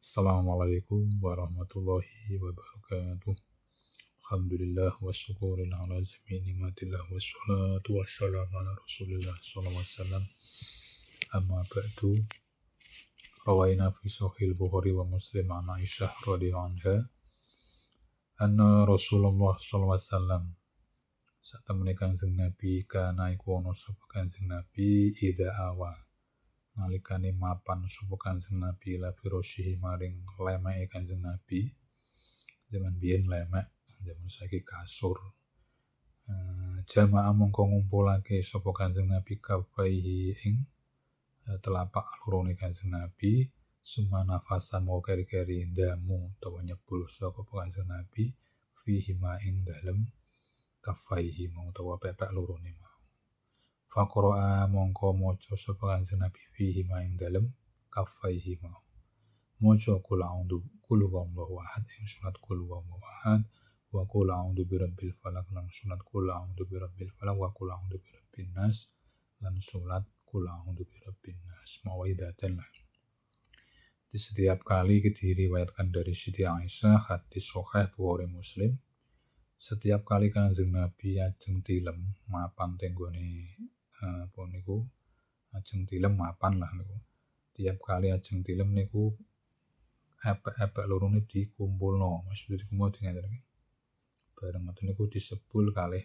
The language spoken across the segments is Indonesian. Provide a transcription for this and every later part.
Assalamualaikum warahmatullahi wabarakatuh. Alhamdulillah wa syukurin ala jami'i ni'matillah wa salatu wassalamu ala rasulillah sallallahu alaihi wasallam. Amma ba'du. Rawaina fi sahih Bukhari wa Muslim an Aisyah radhiyallahu anha anna Rasulullah sallallahu alaihi wasallam satemene Kanjeng Nabi kana iku ana sapa Kanjeng Nabi idza awa nalikane mapan sapa Kanjeng Nabi la firasyihi maring lemeke Kanjeng Nabi. Zaman biyen lemek, zaman saiki kasur. Jamaah mongko ngumpulake sapa Kanjeng Nabi kafaihi ing telapak lorone Kanjeng Nabi, summa nafasa mau keri-keri ndamu utawa nyebul sapa Kanjeng Nabi fihi ma ing dalem kafaihi mau utawa pepek lorone mau. Faqra'a mongko maca sapa Kanjeng Nabi fihi ma ing dalem kafaihi mau. Maca kul huwallahu ahad ing surat kul huwallahu ahad wa qul a'udzu birabbil falaq lan surat qul a'udzu birabbil falaq wa qul a'udzu birabbin nas lan surat qul a'udzu birabbin nas mau'izatan. Di setiap kali diriwayatkan dari Siti Aisyah hadis sahih Bukhari Muslim, setiap kali Kanjeng Nabi ajeng tilem mapan tenggone apa niku ajeng tilem mapan lah niku. Tiap kali ajeng tilem niku epek-epek lorone dikumpulno, maksudnya dikumpul dengan bareng ngoten niku disebul kalih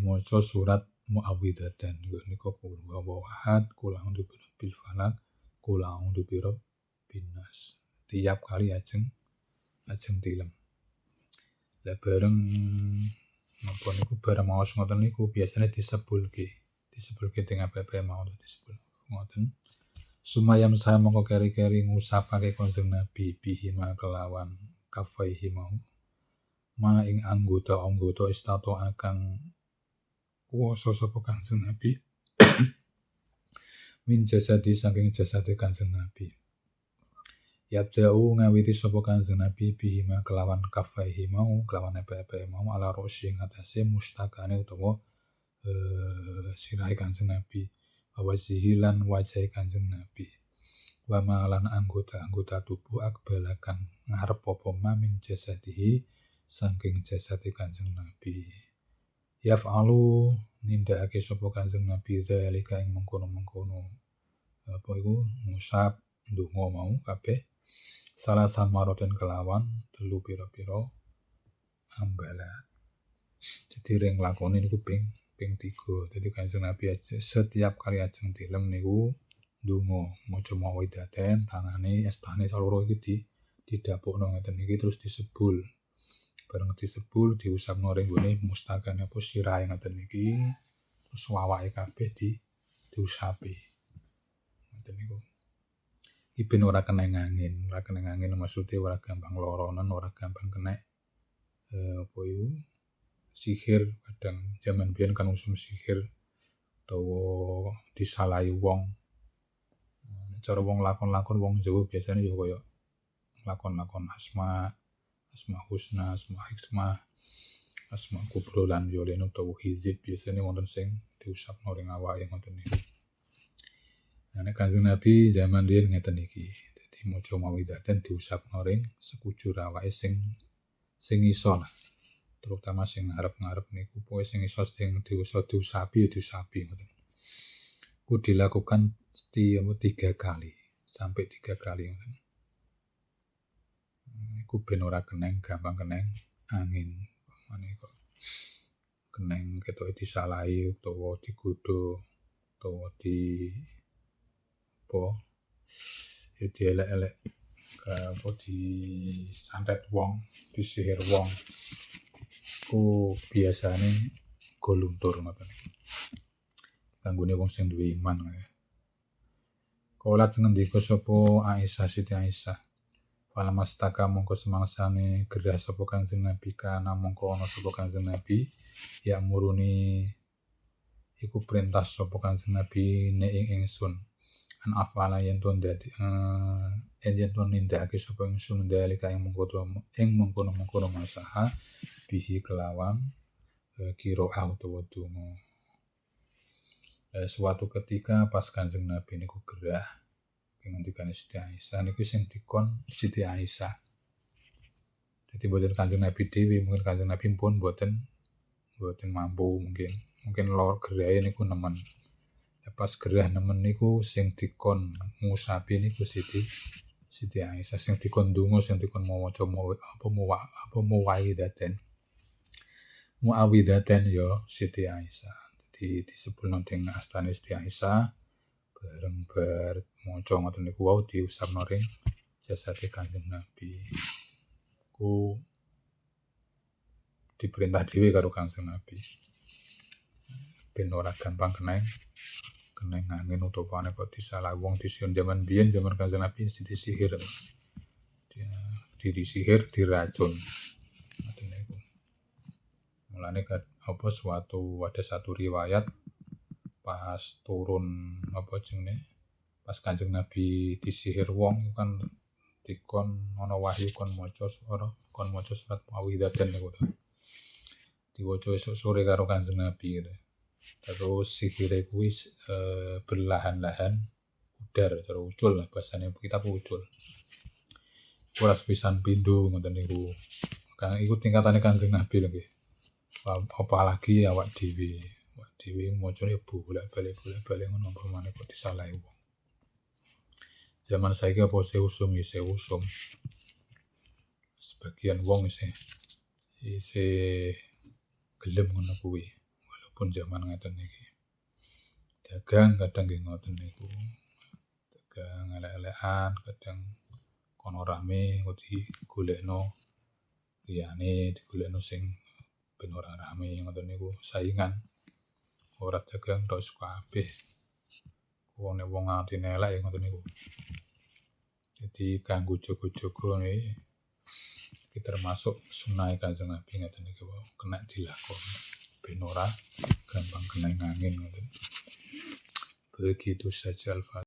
maca surat Muawwidatan niku qul huwallahu ahad, qul a'udzu birabbil falaq, qul a'udzu birabbin nas. Tiap kali ajeng tilem. Lah bareng napa niku bareng maos ngoten niku biasane disebulke teng epek mau disebul ngoten. Sumayam saya mongko keri-keri ngusapake Kanjeng Nabi bihima kelawan kafaihi mau ma ing anggota istato akang kuwasa sapa Kanjeng Nabi min jasadi saking jasade Kanjeng Nabi. Yabda'u ngawiti sapa Kanjeng Nabi bihima kelawan kafaihi mau kelawan epek-epek mau ala rosyi ngatasé mustakane utawa sirahe Kanjeng Nabi. Wajihilan wajah Kanjeng Nabi. Wa malan anggota tubuh akbalakan ngarep apa min jasadihi saking jasade Kanjeng Nabi. Yaf'alu nindakake sapa Kanjeng Nabi zalika ing mengkono-mengkono apa iku ngusap ndonga mau kabeh salah samaroten kelawan 3 pira-pira ambala. Jadi ring lakone niku ping 3. Dadi Kanjeng Nabi setiap kali ajeng tilem niku ndonga maca Muawwidatan, tangane estane loro iki didapukno ngeten iki terus disebul. Bareng disebul diusapno ring gone mustakane apa sirahe ngeten iki terus wawake kabeh diusapi. Ngeten niku. Iben ora kena angin maksudnya ora gampang loronen, ora gampang kena apa iku sihir. Kadang zaman biyen kan usum sihir utawa disalahi wong. Cara wong lakon-lakon wong Jawa biasane ya kaya lakon-lakon asma husna, asma hikmah, asma kubro lan yolen utawa hizib biasane wonten sing diusapno ring awake ngoten niku. Nek Kanjeng Nabi zaman riyen ngeten iki. Dadi maca Muawwidatan diusapno ring sekujur awake sing iso lah. Terutama sing ngarep-ngarep niku pokoke sing iso sing diusapi ngoten. Ku dilakukan 3 kali sampai 3 kali ngoten. Iku ben ora keneng gampang keneng angin. Mane kok keneng ketoke disalahi utawa digodho utawa dielek-elek apa disantet wong, disihir wong. Ku biasane go luntur ngoten. Kanggone wong sing duwe iman ya. Kaulat ngendika sapa Aisyah Siti Aisyah. Falamastaka mongko semangsane gerah sapa Kanjeng Nabi kana mongko ana sapa Kanjeng Nabi ya muruni iku perintah sapa Kanjeng Nabi nek ing ingsun an afala yen to dadi yen to nindakake sapa ingsun dalika ing mengkono masaha bihi kelawan qiraah utawa donga. Suatu ketika pas Kanjeng Nabi niku gerah ngendikane Siti Aisyah niku sing dikon Siti Aisyah. Jadi boten Kanjeng Nabi dhewe, mungkin Kanjeng Nabi pun boten mampu mungkin lor gerahe niku nemen. Pas gerah nemen niku sing dikon ngusapi niku Siti Aisyah, sing dikon ndonga, sing dikon maca muawwidaten ya Siti Aisyah. Jadi disebut ning astane Siti Aisyah bareng bar maca ngoten niku wau diusapno ring jasade Kanjeng Nabi. Ku diperintah dhewe karo Kanjeng Nabi. Ben ora gampang keneng angin utawa nek kok disalah wong disihir zaman biyen zaman Kanjeng Nabi disihir. Disihir, diracun. Ngoten niku. Mulane ada satu riwayat pas turun pas Kanjeng Nabi disihir wong kan dikon ana wahyu kon maca surat Muawwidzatain niku. Diwaca esuk sore karo Kanjeng Nabi gitu. Terus sihire kuwi berlahan-lahan udar cara ucul lah bahasane kitab ucul. Ora sepisan pindho ngoten niku. Kang iku tingkatane Kanjeng Nabi lho nggih. Apalagi awak dhewe macane bolak-balik ngono apa maneh kok disalahi wong. Zaman saiki apa seusum. Sebagian wong isih gelem ngono kuwi walaupun zaman ngaten iki. Dagang kadang nggih ngoten niku. Dagang elek-elekan kadang kono rame kok digolekno liyane digolekno sing ben ora rame ngoten niku saingan. Ora dagang tok kabeh. Wong atine elek ngoten niku. Jadi kanggo jaga-jaga iki termasuk sunah Kanjeng Nabi ngoten niku kena dilakoni ben ora gampang kena angin ngoten. Begitu saja Al-Fatihah.